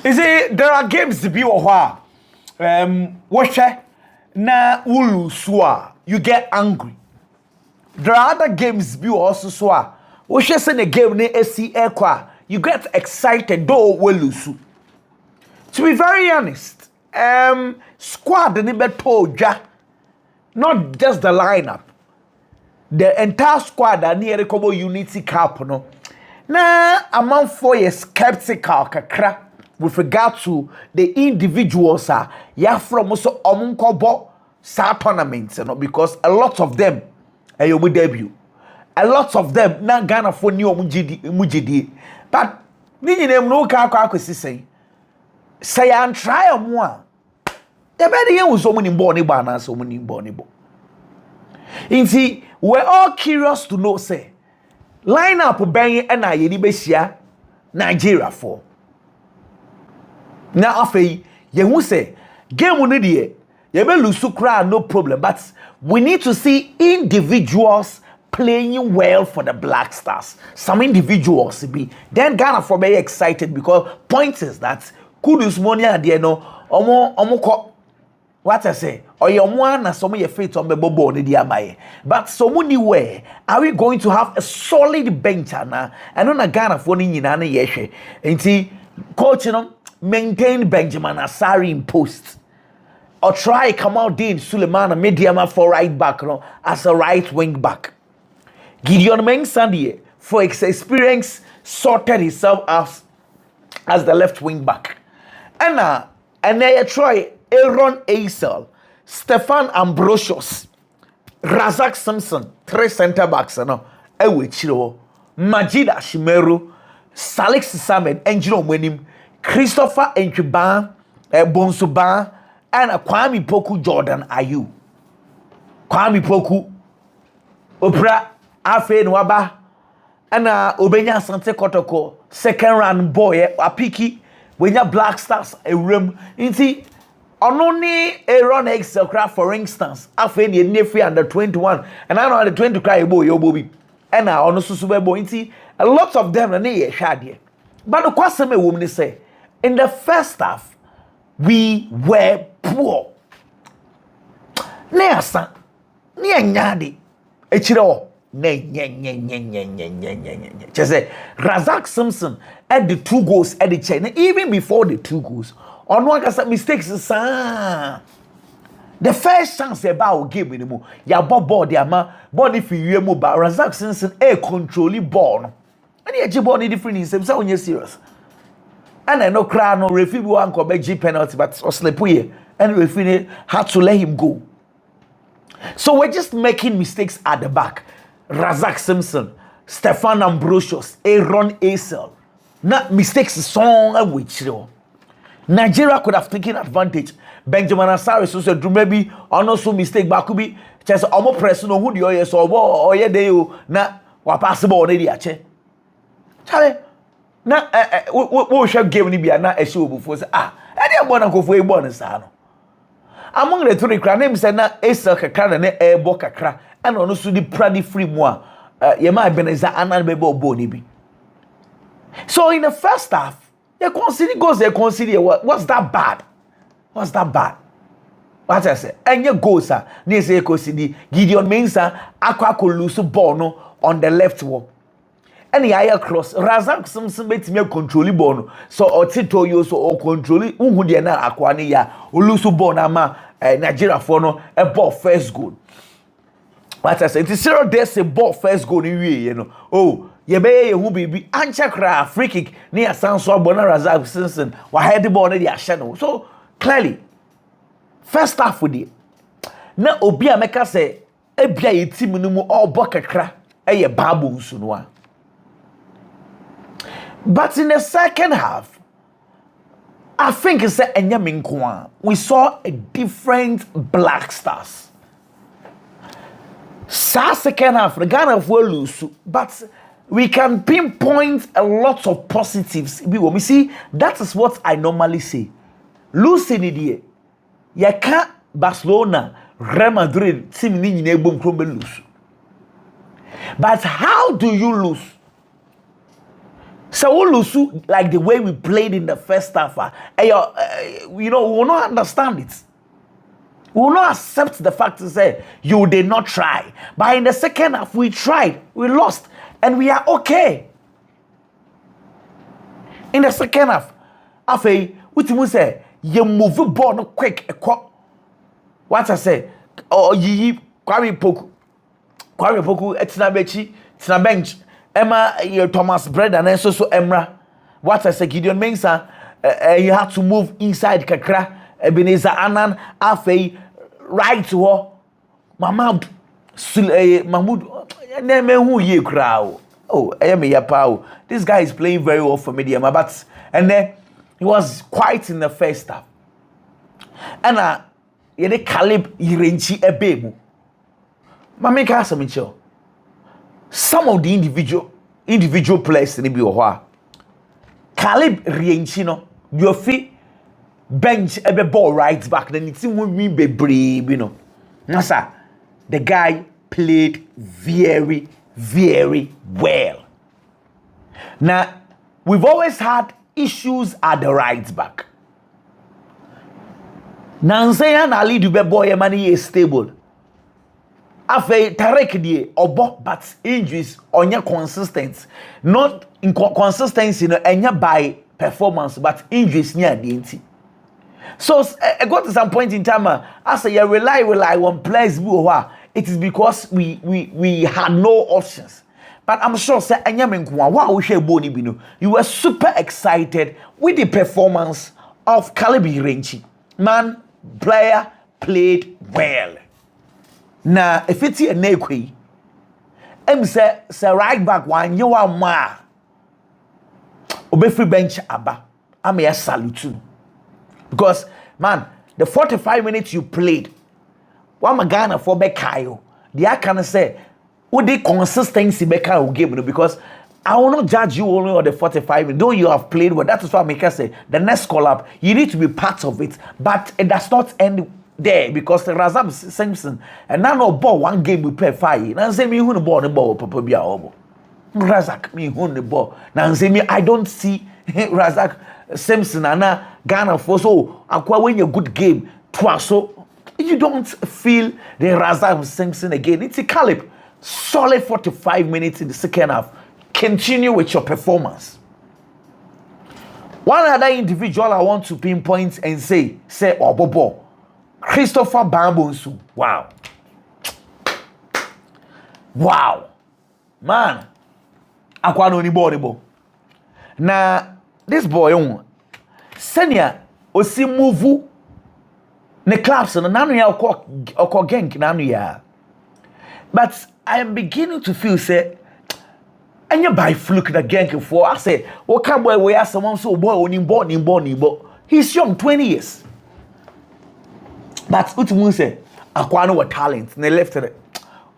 You see, there are games to be or watch na ulu you get angry. There are other games be also so. Watch the game ne AC Airqua, you get excited though we lose. To be very honest, squad ni beto ja, not just the lineup. The entire squad are near the Kobo Unity Cup no. Na among 4 years skeptical kakra with regard to the individuals ya from also omunkobo sa tournaments no, because a lot of them ayomu debut. A lot of them na Ghana for new mujidi. But ni nyinem no ka akwesi say an try omo a e be dey yen so mu ni ball ni ba na so mu ni ball ni bo. Inti we're all curious to know say line up ben and ye ni behia Nigeria for. Now afei ye hu say game no dey ye be lose kra no problem, but we need to see individuals playing well for the Black Stars. Some individuals be then Ghana for very excited because point is that Kudus money and there no omo what I say or your one na some your faith on the bobo ni diamaye. But so many where are we going to have a solid bench na and on a Ghana for ni nyina na yehwe. Enti coach no maintain Benjamin Asari in post. Or try Kamaldeen Suleiman Mediama for right back no, as a right wing back. Gideon Mensah for experience sorted himself as the left wing back. And then try Aaron Aisel, Stefan Ambrosius, Razak Simpson, 3 center backs no, Ewichiro, Majid Ashimeru, Salix Samed, Angelo Wenim, Christopher Baah, Bonsu Baah, and Kwame Poku Jordan Ayu. Kwame Poku, Opra Afe Nwaba, and Obenya Sante Kotoko, second round boy, Apiki, when your Black Stars a room. Inti, only Aaron Excel craft for instance, Afe ni Nefi under 21, and I know under 20 cry boy, yo bobi, and I also super boy. Inti, a lot of them are near Shadi. But the question a woman say, in the first half, we were poor. Neasa, near Nyadi, Echiro. Just say Razak Simpson had the 2 goals at the chain. Even before the 2 goals, on one case mistakes, the first chance about game anymore. Ya ball the ama body for you move, but Razak Simpson controlling ball. And he had ball different in himself when you're serious. And I know crowd no referee one come back G penalty, but Oslepuye and referee had to let him go. So we're just making mistakes at the back. Razak Simpson, Stefan Ambrosius, Aaron Aisel. Not mistakes song which Nigeria could have taken advantage. Benjamin Asari so said maybe also mistake but could be just almost pressing on who the oil so or yeah they na wa possible already ache. Chale na we shall give ni bia na ehwe before say e dey born go for e born sa no. Among the 3 cra name say na Aisel kakra na ebo kakra and ono so di pradi free mo ye ma Ebenezer anan be bo ni bi. So in the first half, they consider goals, they consider what's that bad? What's that bad? What I say? And your goals are they say consider Gideon Mensah akwa ko lose ball no on the left wall. And the higher cross, Razak Simpson bet me control ball no. So Otto you so o control unhu de na akwa ne ya o lose ball na ma Nigeria for no a ball first goal. What I say? It's 0 days a ball first goal in you know. Oh, ye be who be anchor free kick near Sanso Bona Razak Simpson. Wa head the ball near channel. So clearly, first half with it. Na obi ameka say ebia ye team no mu all bokakra eye Bonsu no. But in the second half, I think it's a we saw a different Black Stars. Second half, the Ghana will lose, but we can pinpoint a lot of positives. We see that is what I normally say. Losing it, you can't Barcelona, Real Madrid, team ni lose. But how do you lose? So we lose like the way we played in the first half. We will not understand it. We will not accept the fact to say you did not try. But in the second half, we tried, we lost, and we are okay. In the second half, after what you say, you move the ball no quick. What I say, oh, ye Kwame Poku, it's bench. Emma, your Thomas Bread and then so Emra. What I say, Gideon Mensah, you have to move inside Kakra, Ebenezer Anan, Afe, right to her. Mahmoud, name who ye crowd. Oh, this guy is playing very well for me, but and then he was quiet in the first half. And you Caleb Irenchi Ebemu. Mama Casamicho. Some of the individual players in the Bioha. Caleb Rienchino, your feet bench a ball right back, then it's won't mean be brave, you know. Nasa, the guy played very, very well. Now, we've always had issues at the right back. Nanseya na lead be boy money is stable. After Tarek die obo but injuries onya consistent. Not inconsistency no enya by performance but injuries near the inti. So I got to some point in time I say you rely on players it is because we had no options. But I'm sure say enya menkuwa wa wo hwe boni bi no. You were super excited with the performance of Kalibi Renchi. Man, player played well. Now, if it's a nekwe, say right back one you are ma. Obe free bench aba. I'm a salute. Because man, the 45 minutes you played, one magana for Bekayo, the I can say, what the consistency Bekayo game because I will not judge you only on the 45 minutes. Though you have played well, that is why I make say the next call up, you need to be part of it, but it does not end there because the Razam Simpson and now no ball one game we play 5. Now say me who the ball papa be obo. Razak me who the ball. Now say me I don't see Razak Simpson and Ghana for so akwa when you good game twice so you don't feel the Razak Simpson again. It's a Caleb solid 45 minutes in the second half. Continue with your performance. One other individual I want to pinpoint and say Bobo. Christopher Bonsu. Wow. Wow. Man. Akwano ni bo. Na this boy senior osi move ne clubs na nanu ya oko genk nanu ya. But I am beginning to feel say anya by fluke the genk for I say o ka boy we as someone so boy oni bo. He's young 20 years. But what you say? Akwano what talent? Ne left it.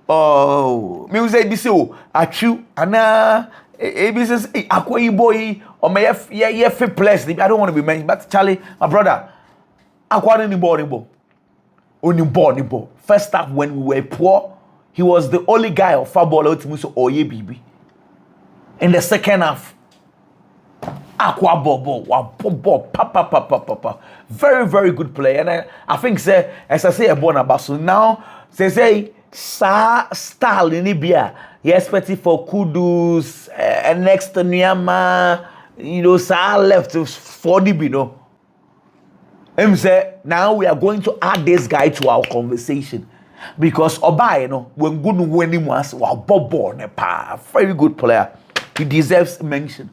Oh, me say this oh, achu ana says akwa boy or my yeah fit place. I don't want to be mentioned, but Charlie, my brother, akwano ni bo. Oni bo. First up when we were poor, he was the only guy of football ultimately oye bibi. In the second half, Aqua Bobo, papa. Very, very good player. And I think, say, as I say, a born about so now, say, style in Libya. He expected for Kudus, and next to Nyama, left to 40, Him say, now we are going to add this guy to our conversation. Because Oba, when good winning was, Bobo, very good player. He deserves mention.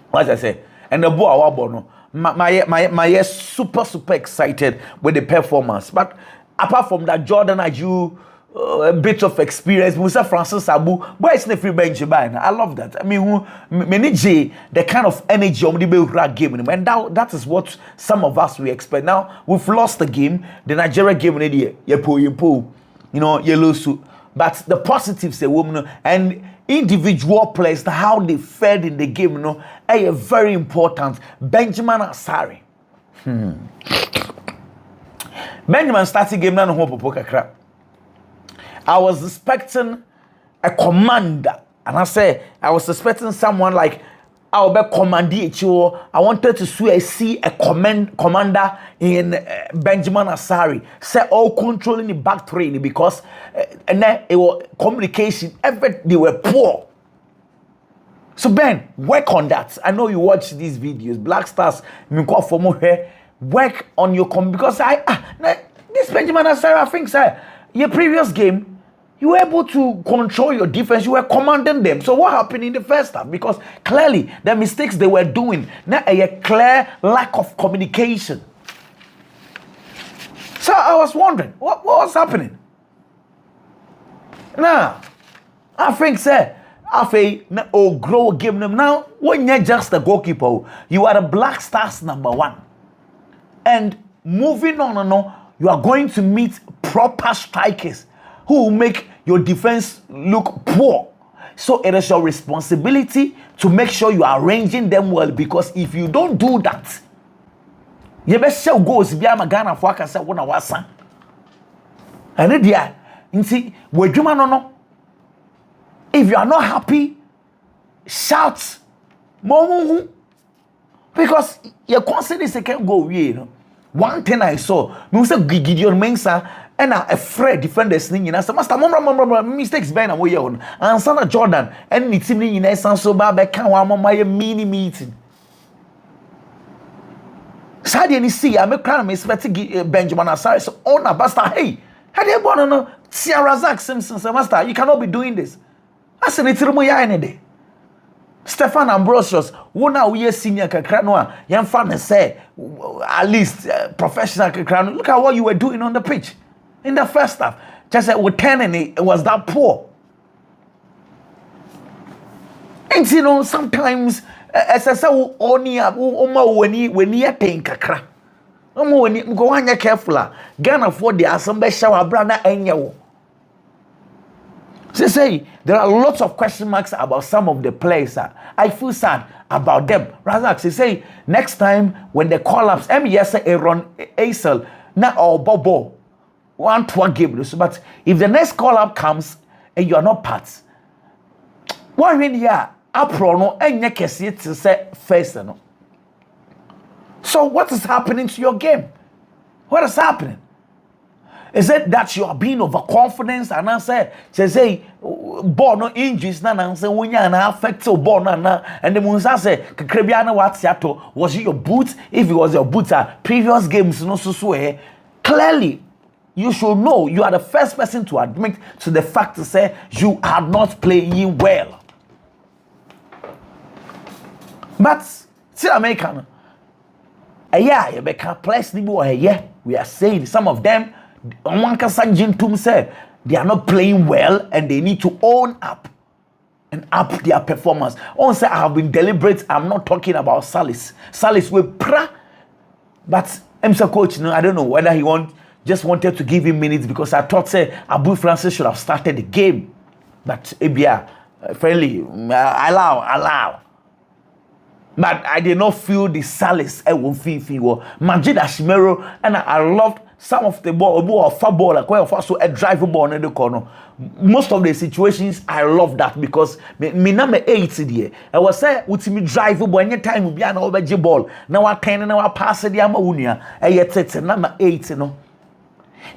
What I say, and the boy our bono, my super excited with the performance. But apart from that, Jordan Aju, a bit of experience. Musa Francis Abu, boy, it's the free bench by. I love that. I mean, the kind of energy on the game, and that is what some of us we expect. Now we've lost the game, the Nigeria game in the yepo, yellow suit. But the positives, a woman and individual players, how they fared in the game, are very important. Benjamin Asari. Benjamin started game now no I was expecting a commander, and I was expecting someone like I'll be commander. I wanted to see a commander in Benjamin Asari. Say all controlling the back three because and then it was communication. They were poor. So Ben, work on that. I know you watch these videos. Black Stars, for more here. Work on your because this Benjamin Asari, I think, sir, your previous game. You were able to control your defense. You were commanding them. So what happened in the first half? Because clearly the mistakes they were doing, now a clear lack of communication. So I was wondering, what was happening? Now, I think, sir, grow give them now. When you're just a goalkeeper, you are the Black Stars #1. And moving on, you are going to meet proper strikers who will make your defense look poor. So it is your responsibility to make sure you are arranging them well, because if you don't do that, you best show goals be am Ghana for aka say wona wasa. And there, nti wadwuma no. If you are not happy, shout mo, because you consider second goal One thing I saw, me say Gideon Mensah and a Fred defenders ni nyina say master mistakes ben na wo ye on. Ansa na Jordan and ni team ni nyina san so ba be kan wa mama ye mini meeting. Sadia ni see I me crown me expect Benjamin Asari so on na basta hey. How dey born no Razak Simpson say master you cannot be doing this. I say it mo ya any day. Stefan Ambrosius, wona we senior kakra no a yemfa ne say at least professional kakra no. Look at what you were doing on the pitch in the first half. Just said with 10 and it was that poor. And you know sometimes as I say oni when you think kakra. When you go anya careful. Ghana for the assembly shower brana enyawo. Say there are lots of question marks about some of the players. I feel sad about them. Razak say next time when they call ups, yes, Aaron Aisel, not all Bobo, 1-1 game. But if the next call up comes and you are not part, why when you are no and you can see it to say first no. So what is happening to your game? What is happening? Is it that you are being overconfident and I say ball no injuries na say when you na affect ball na and the Munsa say Krebiana Watsiato was it your boot? If it was your boot previous games no so clearly you should know you are the first person to admit to the fact to say you are not playing well. But still American yeah you can place we are saying some of them one can say they are not playing well and they need to own up and up their performance. Also, I have been deliberate. I'm not talking about Salis. Salis will pra, but I'm so coach. No, I don't know whether he just wanted to give him minutes because I thought say Abu Francis should have started the game. But Ebia, friendly, allow. But I did not feel the Salis. I won't feel Majid Ashimero, and I loved some of the ball or far ball like also a drive ball in the corner. Most of the situations I love that because me number 8 there. I was say with me drive ball anytime we be an over ball. Now I 10 now I pass the amaunia. Yet number 8, you know.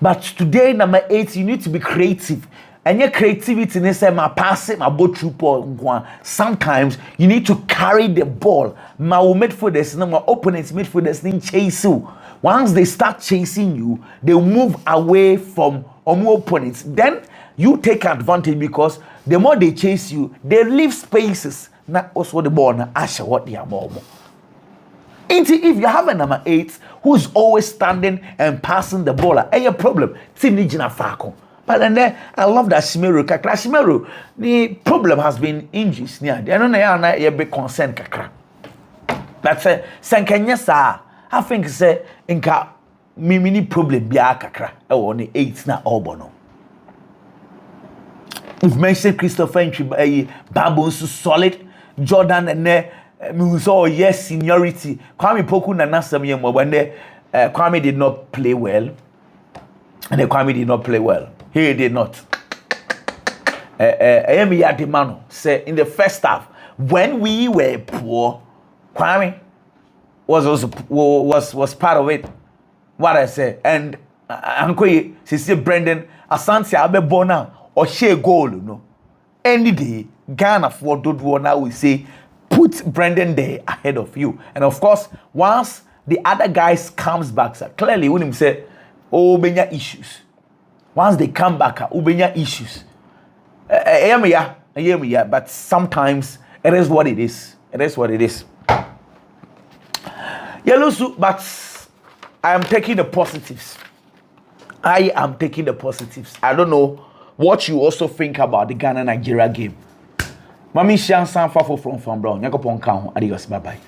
But today number 8 you need to be creative. And your creativity is my passing, my boat trooper. Sometimes you need to carry the ball. My midfielders, my opponents midfielders need chase you. Once they start chasing you, they move away from opponents. Then you take advantage because the more they chase you, they leave spaces. Not also the ball. Now, Asha, what they are more. If you have a number 8 who's always standing and passing the ball, a problem. Team Nijina Fako. But then I love that Shimeru. Kakra Shimeru, the problem has been injuries. I don't know you're big concern kakra. But Sankanya sa. I think say inka mini problem biya kakra e woni 8 na obono. We've mentioned Christopher Entry Bonsu solid Jordan and me so yes seniority. Kwame Poku na nasam yemo when Kwame did not play well. And Kwame did not play well. He did not. Say in the first half when we were poor, Kwame was part of it. What I said, and Uncle Sisi Brendan Asante Abebo now or share goal, any day Ghana for do now we say put Brendan there ahead of you, and of course once the other guys comes back, sir, clearly when him say oh benya issues, once they come back ubenya issues, yeah, but sometimes it is what it is. It is what it is. Yellow, but I am taking the positives. I am taking the positives. I don't know what you also think about the Ghana-Nigeria game. Mami Shan San Fafo from Brown. Nyakopon Kaun. Adios. Bye-bye.